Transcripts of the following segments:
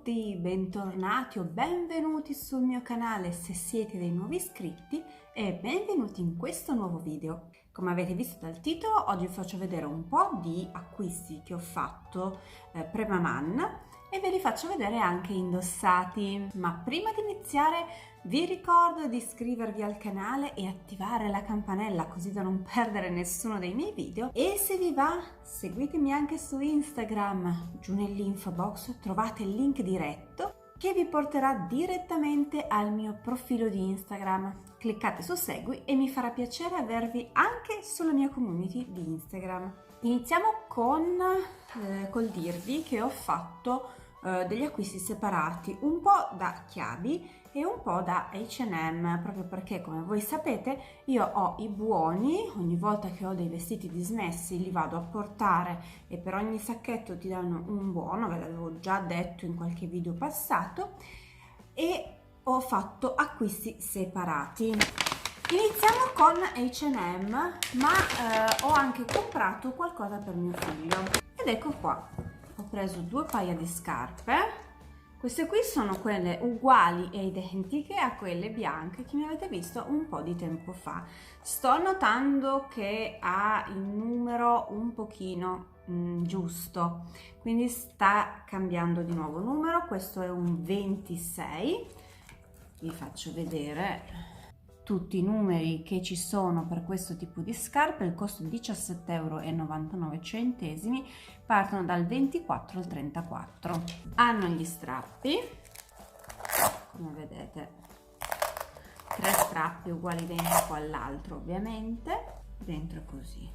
tutti, bentornati o benvenuti sul mio canale se siete dei nuovi iscritti e benvenuti in questo nuovo video. Come avete visto dal titolo, oggi vi faccio vedere un po' di acquisti che ho fatto pre-Maman e ve li faccio vedere anche indossati. Ma prima di iniziare vi ricordo di iscrivervi al canale e attivare la campanella così da non perdere nessuno dei miei video, e se vi va seguitemi anche su Instagram. Giù nell'info box trovate il link diretto che vi porterà direttamente al mio profilo di Instagram. Cliccate su segui e mi farà piacere avervi anche sulla mia community di Instagram. Iniziamo col dirvi che ho fatto degli acquisti separati, un po' da Chiabi e un po' da H&M, proprio perché, come voi sapete, io ho i buoni. Ogni volta che ho dei vestiti dismessi li vado a portare e per ogni sacchetto ti danno un buono, ve l'avevo già detto in qualche video passato, e ho fatto acquisti separati. Iniziamo con H&M, ma ho anche comprato qualcosa per mio figlio ed ecco qua. Ho preso due paia di scarpe. Queste qui sono quelle uguali e identiche a quelle bianche che mi avete visto un po' di tempo fa. Sto notando che ha il numero un pochino giusto, quindi sta cambiando di nuovo numero. Questo è un 26. Vi faccio vedere tutti i numeri che ci sono per questo tipo di scarpe. Il costo è 17,99 €, partono dal 24 al 34. Hanno gli strappi, come vedete, 3 strappi uguali identico all'altro, ovviamente. Dentro così,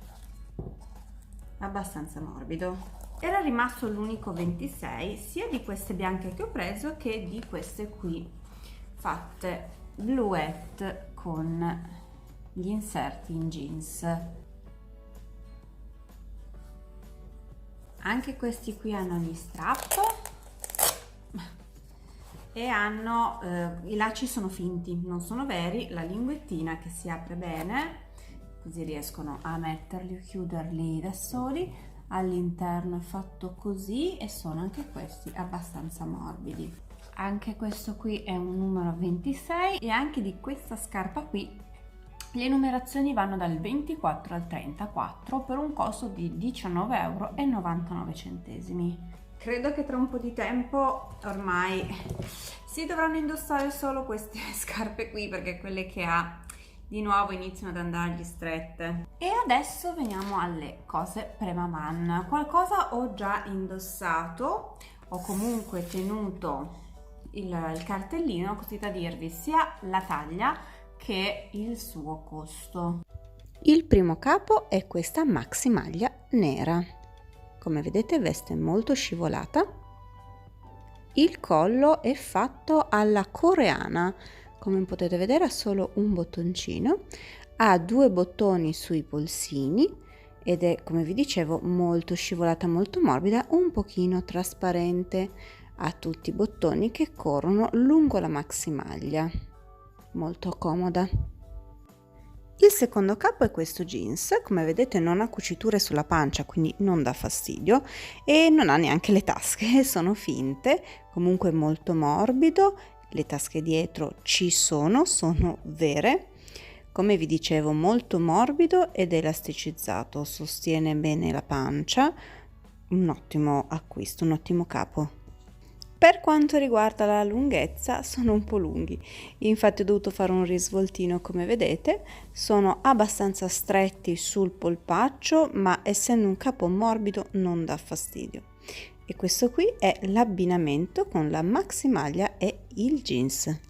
abbastanza morbido. Era rimasto l'unico 26, sia di queste bianche che ho preso che di queste qui fatte bluette con gli inserti in jeans. Anche questi qui hanno gli strap e hanno i lacci sono finti, non sono veri, la linguettina che si apre bene, così riescono a metterli o chiuderli da soli. All'interno è fatto così e sono anche questi abbastanza morbidi. Anche questo qui è un numero 26 e anche di questa scarpa qui le numerazioni vanno dal 24 al 34 per un costo di 19,99 €. Credo che tra un po' di tempo ormai si dovranno indossare solo queste scarpe qui, perché quelle che ha di nuovo iniziano ad andargli strette. E adesso veniamo alle cose pre-Maman. Qualcosa ho già indossato, ho comunque tenuto il cartellino così da dirvi sia la taglia che il suo costo. Il primo capo è questa maxi maglia nera, come vedete veste molto scivolata. Il collo è fatto alla coreana, come potete vedere ha solo un bottoncino, ha 2 bottoni sui polsini ed è, come vi dicevo, molto scivolata, molto morbida, un pochino trasparente. Ha tutti i bottoni che corrono lungo la maxi maglia, molto comoda. Il secondo capo è questo jeans, come vedete non ha cuciture sulla pancia, quindi non dà fastidio, e non ha neanche le tasche, sono finte, comunque molto morbido. Le tasche dietro ci sono vere. Come vi dicevo, molto morbido ed elasticizzato, sostiene bene la pancia. Un ottimo acquisto, un ottimo capo. Per quanto riguarda la lunghezza, sono un po' lunghi, infatti ho dovuto fare un risvoltino. Come vedete sono abbastanza stretti sul polpaccio, ma essendo un capo morbido non dà fastidio. E questo qui è l'abbinamento con la maxi maglia e il jeans.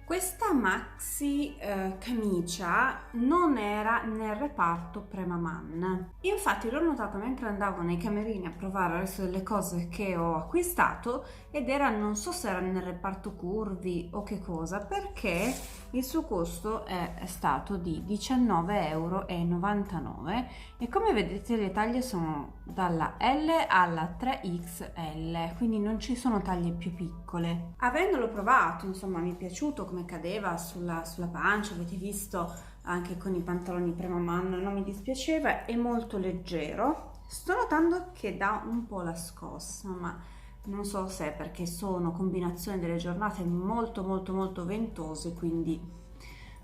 Questa maxi camicia non era nel reparto pre-Maman. Infatti l'ho notato mentre andavo nei camerini a provare il resto delle cose che ho acquistato, ed era, non so se era nel reparto curvi o che cosa, perché il suo costo è stato di 19,99 € e come vedete le taglie sono dalla L alla 3XL, quindi non ci sono taglie più piccole. Avendolo provato, insomma, mi è piaciuto come cadeva sulla pancia, avete visto anche con i pantaloni pre-Maman, non mi dispiaceva, è molto leggero. Sto notando che dà un po' la scossa, ma non so se è perché sono combinazione delle giornate molto ventose, quindi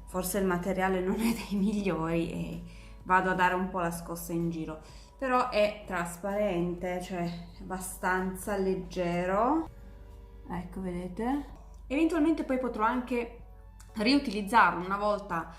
forse il materiale non è dei migliori e vado a dare un po' la scossa in giro, però è trasparente, cioè abbastanza leggero, ecco, vedete. Eventualmente poi potrò anche riutilizzarlo una volta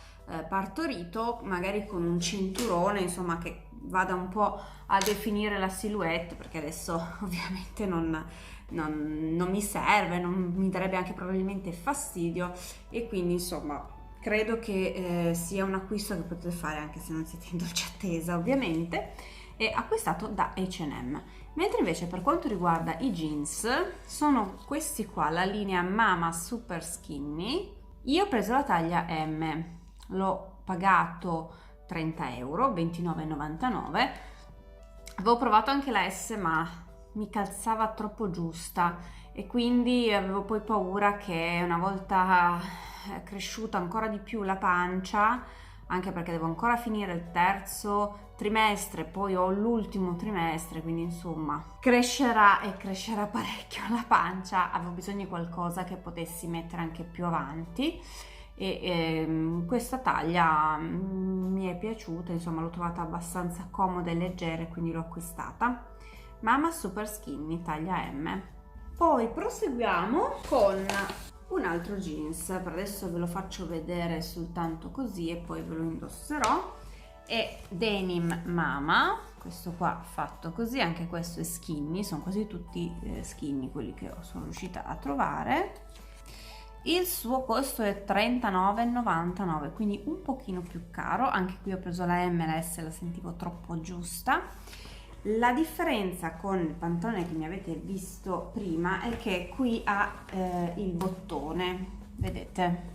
partorito, magari con un cinturone, insomma, che vada un po' a definire la silhouette, perché adesso ovviamente non mi serve, non mi darebbe anche probabilmente fastidio, e quindi insomma credo che sia un acquisto che potete fare anche se non siete in dolce attesa, ovviamente, e acquistato da H&M. Mentre invece per quanto riguarda i jeans, sono questi qua, la linea Mama Super Skinny. Io ho preso la taglia M, l'ho pagato 30 euro, 29,99. Avevo provato anche la S, ma mi calzava troppo giusta e quindi avevo poi paura che una volta cresciuta ancora di più la pancia, anche perché devo ancora finire il terzo trimestre, poi ho l'ultimo trimestre, quindi insomma crescerà e crescerà parecchio la pancia, avevo bisogno di qualcosa che potessi mettere anche più avanti. E questa taglia mi è piaciuta, insomma l'ho trovata abbastanza comoda e leggera, quindi l'ho acquistata. Mama Super Skinny taglia M. Poi proseguiamo con un altro jeans, per adesso ve lo faccio vedere soltanto così e poi ve lo indosserò. È Denim Mama, questo qua fatto così, anche questo è skinny, sono quasi tutti skinny quelli che sono riuscita a trovare. Il suo costo è 39,99, quindi un pochino più caro. Anche qui ho preso la M, la S la sentivo troppo giusta. La differenza con il pantalone che mi avete visto prima è che qui ha il bottone, vedete,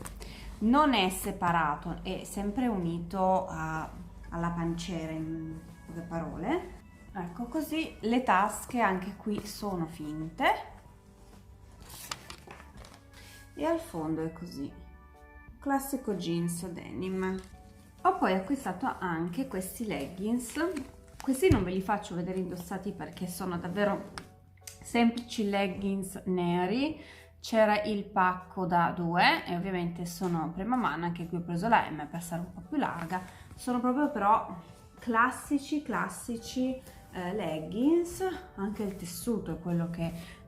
non è separato, è sempre unito alla panciera, in poche parole. Ecco, così le tasche anche qui sono finte. E al fondo è così, classico jeans denim. Ho poi acquistato anche questi leggings, questi non ve li faccio vedere indossati perché sono davvero semplici leggings neri. C'era il pacco da 2 e ovviamente sono prima mano, anche qui ho preso la M per essere un po' più larga. Sono proprio però classici leggings, anche il tessuto è quello che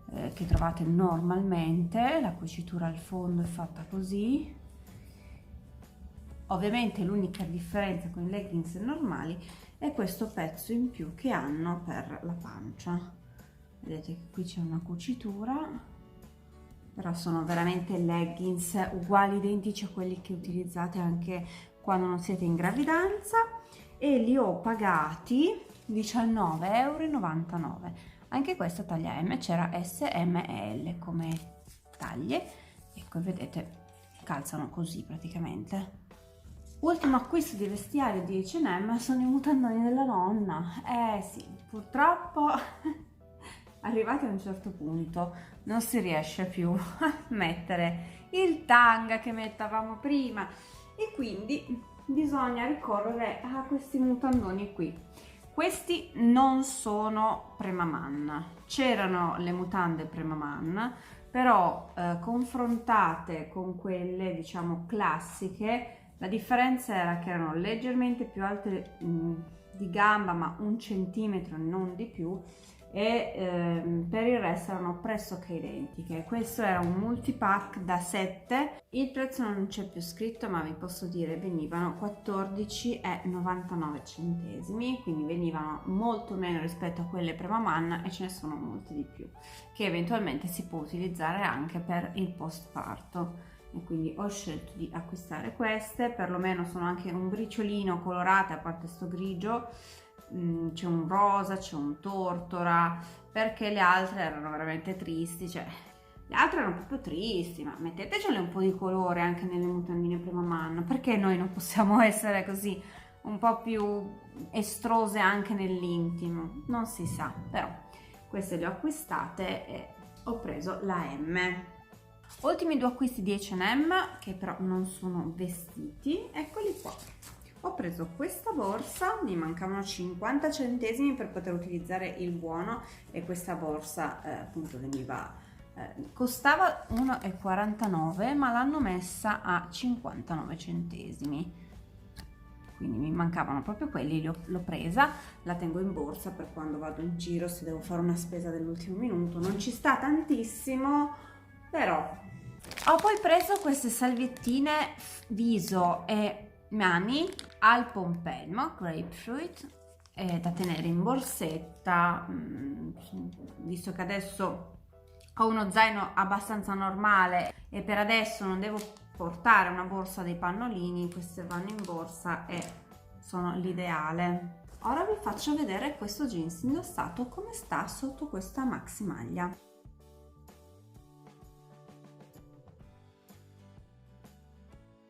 trovate normalmente, la cucitura al fondo è fatta così. Ovviamente l'unica differenza con i leggings normali è questo pezzo in più che hanno per la pancia. Vedete che qui c'è una cucitura, però sono veramente leggings uguali, identici a quelli che utilizzate anche quando non siete in gravidanza, e li ho pagati 19,99 euro. Anche questa taglia M, c'era S, M e L come taglie, ecco, vedete, calzano così praticamente. Ultimo acquisto di vestiario di H&M sono i mutandoni della nonna. Sì, purtroppo arrivati a un certo punto non si riesce più a mettere il tanga che mettavamo prima e quindi bisogna ricorrere a questi mutandoni qui. Questi non sono Premaman, c'erano le mutande Premaman, però confrontate con quelle diciamo classiche, la differenza era che erano leggermente più alte di gamba, ma 1 centimetro, non di più, e per il resto erano pressoché identiche. Questo era un multipack da 7, il prezzo non c'è più scritto, ma vi posso dire venivano 14,99 €, quindi venivano molto meno rispetto a quelle Premaman e ce ne sono molti di più che eventualmente si può utilizzare anche per il postparto. E quindi ho scelto di acquistare queste, perlomeno sono anche un briciolino colorate, a parte sto grigio, c'è un rosa, c'è un tortora, perché le altre erano veramente tristi, cioè le altre erano proprio tristi, ma mettetecele un po' di colore anche nelle mutandine Premaman, perché noi non possiamo essere così un po' più estrose anche nell'intimo, non si sa. Però queste le ho acquistate e ho preso la M. Ultimi 2 acquisti di H&M, che però non sono vestiti, eccoli qua. Ho preso questa borsa, mi mancavano 50 centesimi per poter utilizzare il buono, e questa borsa appunto veniva, costava 1,49 ma l'hanno messa a 59 centesimi, quindi mi mancavano proprio quelli, l'ho presa, la tengo in borsa per quando vado in giro, se devo fare una spesa dell'ultimo minuto. Non ci sta tantissimo, però. Ho poi preso queste salviettine viso e mani al pompelmo, grapefruit, da tenere in borsetta, visto che adesso ho uno zaino abbastanza normale e per adesso non devo portare una borsa dei pannolini, queste vanno in borsa e sono l'ideale. Ora vi faccio vedere questo jeans indossato come sta sotto questa maxi maglia.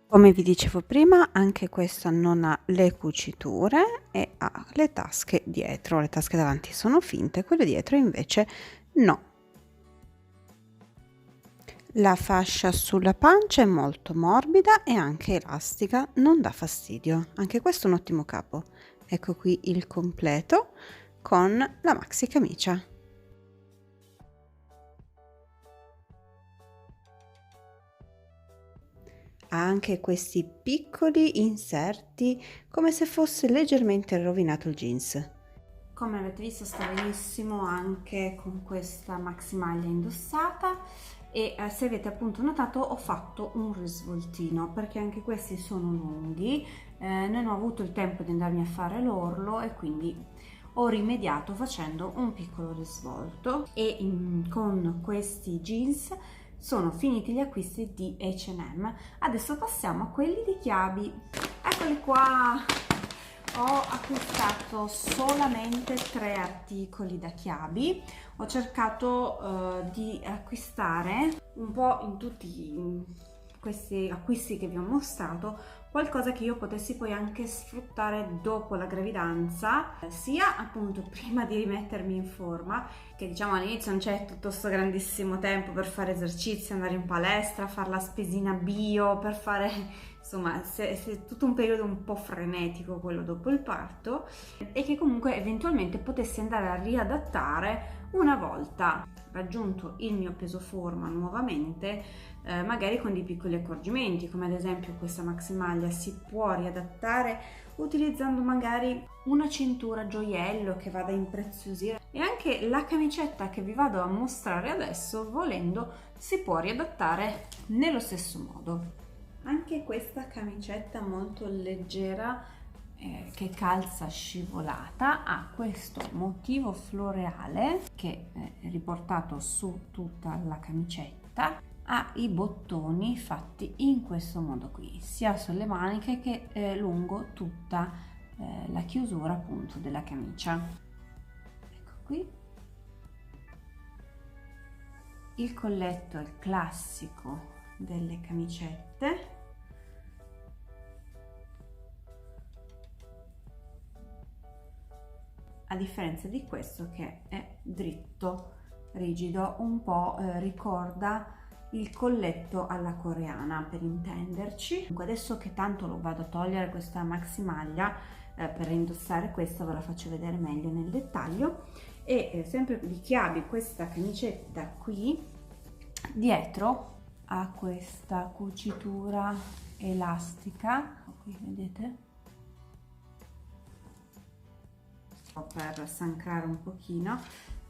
Come vi dicevo prima, anche questa non ha le cuciture e ha le tasche dietro. Le tasche davanti sono finte, quelle dietro invece no. La fascia sulla pancia è molto morbida e anche elastica, non dà fastidio. Anche questo è un ottimo capo. Ecco qui il completo con la maxi camicia. Ha anche questi piccoli inserti come se fosse leggermente rovinato il jeans. Come avete visto sta benissimo anche con questa maxi maglia indossata, e se avete appunto notato ho fatto un risvoltino perché anche questi sono lunghi, non ho avuto il tempo di andarmi a fare l'orlo e quindi ho rimediato facendo un piccolo risvolto. E con questi jeans sono finiti gli acquisti di H&M. Adesso passiamo a quelli di Chiabi. Eccoli qua! Ho acquistato solamente 3 articoli da Chiabi. Ho cercato di acquistare un po' in tutti questi acquisti che vi ho mostrato qualcosa che io potessi poi anche sfruttare dopo la gravidanza, sia appunto prima di rimettermi in forma, che diciamo all'inizio non c'è tutto questo grandissimo tempo per fare esercizi, andare in palestra, fare la spesina bio, per fare, insomma, è tutto un periodo un po' frenetico quello dopo il parto, e che comunque eventualmente potessi andare a riadattare una volta raggiunto il mio peso forma nuovamente, magari con dei piccoli accorgimenti, come ad esempio questa maxi maglia si può riadattare utilizzando magari una cintura gioiello che vada a impreziosire, e anche la camicetta che vi vado a mostrare adesso, volendo, si può riadattare nello stesso modo. Anche questa camicetta molto leggera, che calza scivolata, ha questo motivo floreale che è riportato su tutta la camicetta, ha i bottoni fatti in questo modo qui, sia sulle maniche che lungo tutta la chiusura appunto della camicia. Ecco qui. Il colletto è il classico delle camicette. A differenza di questo che è dritto, rigido, un po' ricorda il colletto alla coreana, per intenderci. Comunque adesso che tanto lo vado a togliere questa maxi maglia, per indossare questa ve la faccio vedere meglio nel dettaglio. E sempre di Chiabi, questa camicetta qui dietro ha questa cucitura elastica, qui vedete, per sancrare un pochino.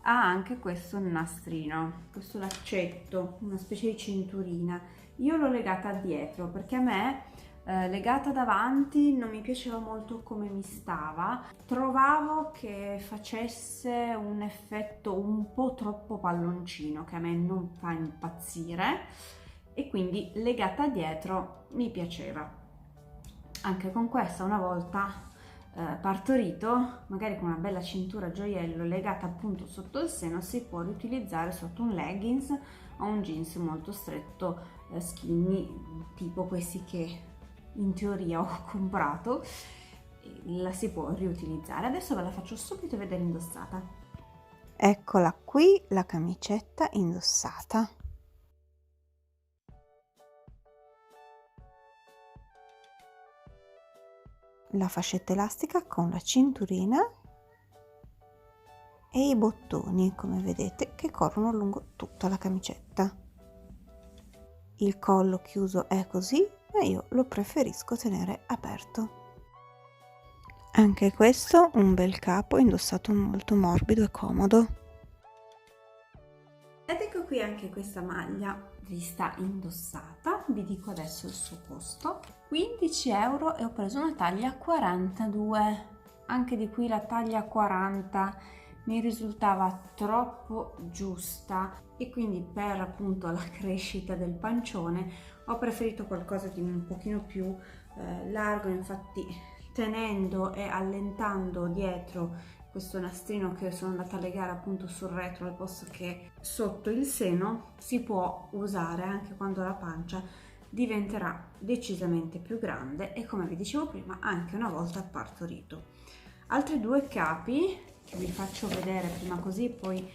Ha anche questo nastrino, questo laccetto, una specie di cinturina. Io l'ho legata dietro perché a me legata davanti non mi piaceva molto come mi stava, trovavo che facesse un effetto un po' troppo palloncino che a me non fa impazzire, e quindi legata dietro mi piaceva. Anche con questa, una volta partorito, magari con una bella cintura gioiello legata appunto sotto il seno, si può riutilizzare sotto un leggings o un jeans molto stretto, skinny, tipo questi che in teoria ho comprato. La si può riutilizzare. Adesso ve la faccio subito vedere indossata. Eccola qui la camicetta indossata. la fascetta elastica con la cinturina e i bottoni, come vedete, che corrono lungo tutta la camicetta. Il collo chiuso è così, ma io lo preferisco tenere aperto. Anche questo un bel capo indossato molto morbido e comodo. Ed ecco qui anche questa maglia vista indossata. Vi dico adesso il suo costo: 15 euro, e ho preso una taglia 42. Anche di qui la taglia 40 mi risultava troppo giusta, e quindi per appunto la crescita del pancione ho preferito qualcosa di un pochino più largo. Infatti, tenendo e allentando dietro questo nastrino che sono andata a legare appunto sul retro al posto che sotto il seno, si può usare anche quando la pancia diventerà decisamente più grande, e come vi dicevo prima anche una volta partorito. Altri due capi che vi faccio vedere prima, così poi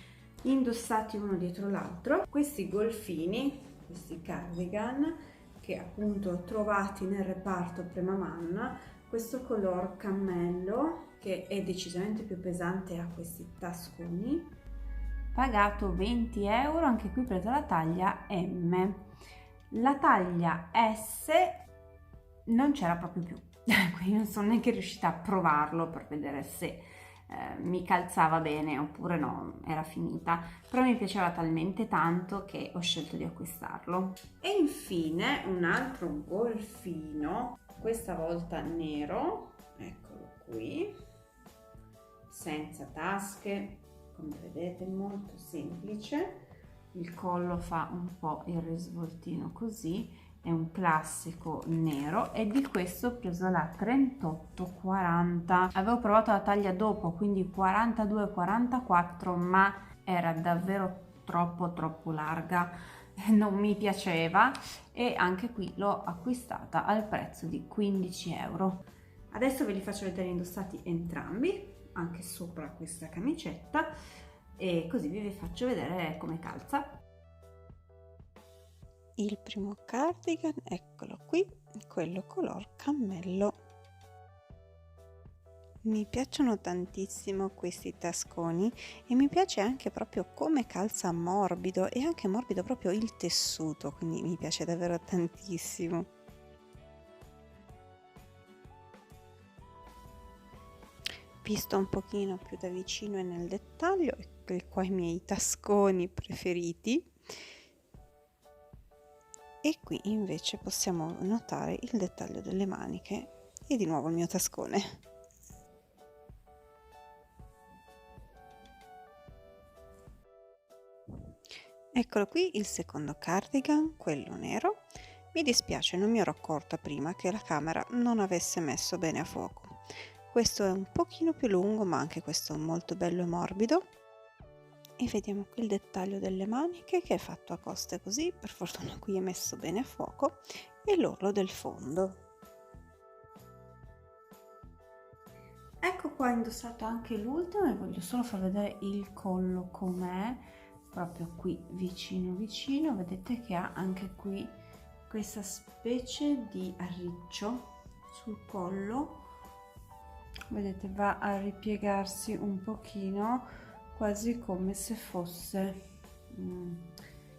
indossati uno dietro l'altro: questi golfini, questi cardigan che appunto trovati nel reparto Premaman, questo color cammello che è decisamente più pesante, a questi tasconi, pagato 20 euro, anche qui presa la taglia M. La taglia S non c'era proprio più, quindi non sono neanche riuscita a provarlo per vedere se mi calzava bene oppure no, era finita, però mi piaceva talmente tanto che ho scelto di acquistarlo. E infine un altro golfino, questa volta nero, eccolo qui, senza tasche, come vedete molto semplice. Il collo fa un po' il risvoltino così, è un classico nero, e di questo ho preso la 38-40. Avevo provato la taglia dopo, quindi 42-44, ma era davvero troppo larga, non mi piaceva, e anche qui l'ho acquistata al prezzo di 15 euro. Adesso ve li faccio vedere indossati entrambi, anche sopra questa camicetta, e così vi faccio vedere come calza. Il primo cardigan, eccolo qui, quello color cammello. Mi piacciono tantissimo questi tasconi, e mi piace anche proprio come calza morbido, e anche morbido proprio il tessuto, quindi mi piace davvero tantissimo. Visto un pochino più da vicino e nel dettaglio, ecco qua i miei tasconi preferiti. E qui invece possiamo notare il dettaglio delle maniche e di nuovo il mio tascone. Eccolo qui il secondo cardigan, quello nero. Mi dispiace, non mi ero accorta prima che la camera non avesse messo bene a fuoco. Questo è un pochino più lungo, ma anche questo è molto bello e morbido. E vediamo qui il dettaglio delle maniche, che è fatto a coste così, per fortuna qui è messo bene a fuoco, e l'orlo del fondo. Ecco qua indossato anche l'ultimo, e voglio solo far vedere il collo com'è, proprio qui vicino. Vedete che ha anche qui questa specie di arriccio sul collo, vedete, va a ripiegarsi un pochino, quasi come se fosse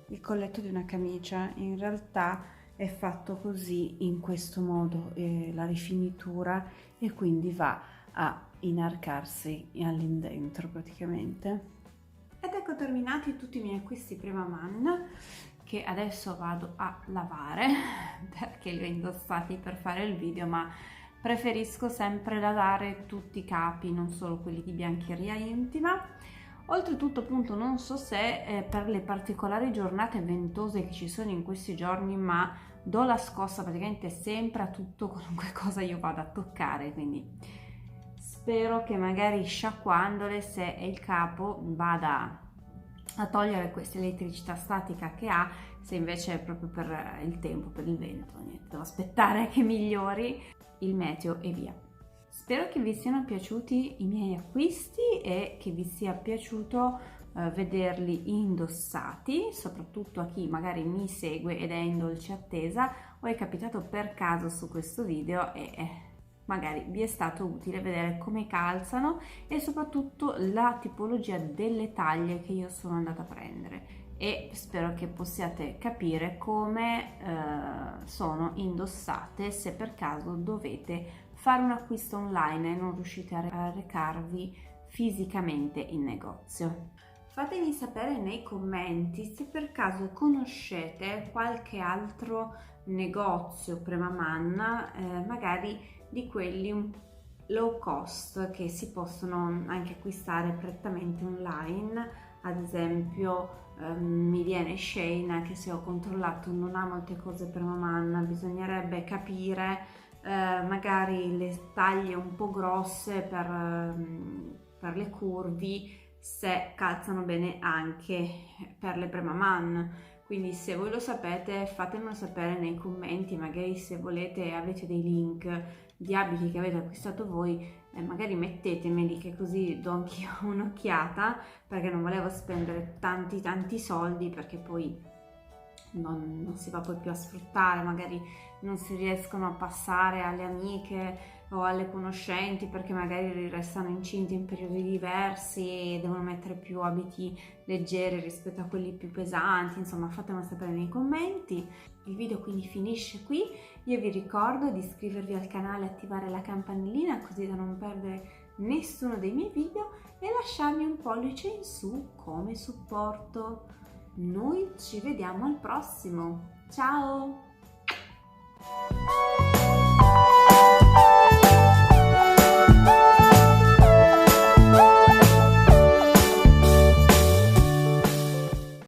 il colletto di una camicia. In realtà è fatto così, in questo modo, la rifinitura, e quindi va a inarcarsi all'indentro praticamente. Ed ecco terminati tutti i miei acquisti Premaman, che adesso vado a lavare perché li ho indossati per fare il video, ma preferisco sempre lavare tutti i capi, non solo quelli di biancheria intima. Oltretutto, appunto, non so se per le particolari giornate ventose che ci sono in questi giorni, ma do la scossa praticamente sempre a tutto, qualunque cosa io vada a toccare, quindi spero che magari sciacquandole, se è il capo, vada a togliere questa elettricità statica che ha. Se invece è proprio per il tempo, per il vento, niente, devo aspettare che migliori il meteo e via. Spero che vi siano piaciuti i miei acquisti e che vi sia piaciuto vederli indossati, soprattutto a chi magari mi segue ed è in dolce attesa o è capitato per caso su questo video e magari vi è stato utile vedere come calzano e soprattutto la tipologia delle taglie che io sono andata a prendere, e spero che possiate capire come sono indossate se per caso dovete fare un acquisto online e non riuscite a recarvi fisicamente in negozio. Fatemi sapere nei commenti se per caso conoscete qualche altro negozio premamanna, magari di quelli low cost che si possono anche acquistare prettamente online. Ad esempio mi viene Shein, che se ho controllato non ha molte cose premamanna, bisognerebbe capire magari le taglie un po' grosse per le curvi se calzano bene anche per le premaman. Quindi se voi lo sapete fatemelo sapere nei commenti, magari se volete avete dei link di abiti che avete acquistato voi, magari mettetemeli che così do anch'io un'occhiata, perché non volevo spendere tanti soldi, perché poi non si va poi più a sfruttare, magari non si riescono a passare alle amiche o alle conoscenti perché magari restano incinte in periodi diversi e devono mettere più abiti leggeri rispetto a quelli più pesanti. Insomma, fatemelo sapere nei commenti. Il video quindi finisce qui. Io vi ricordo di iscrivervi al canale e attivare la campanellina così da non perdere nessuno dei miei video e lasciarmi un pollice in su come supporto. Noi ci vediamo al prossimo. Ciao!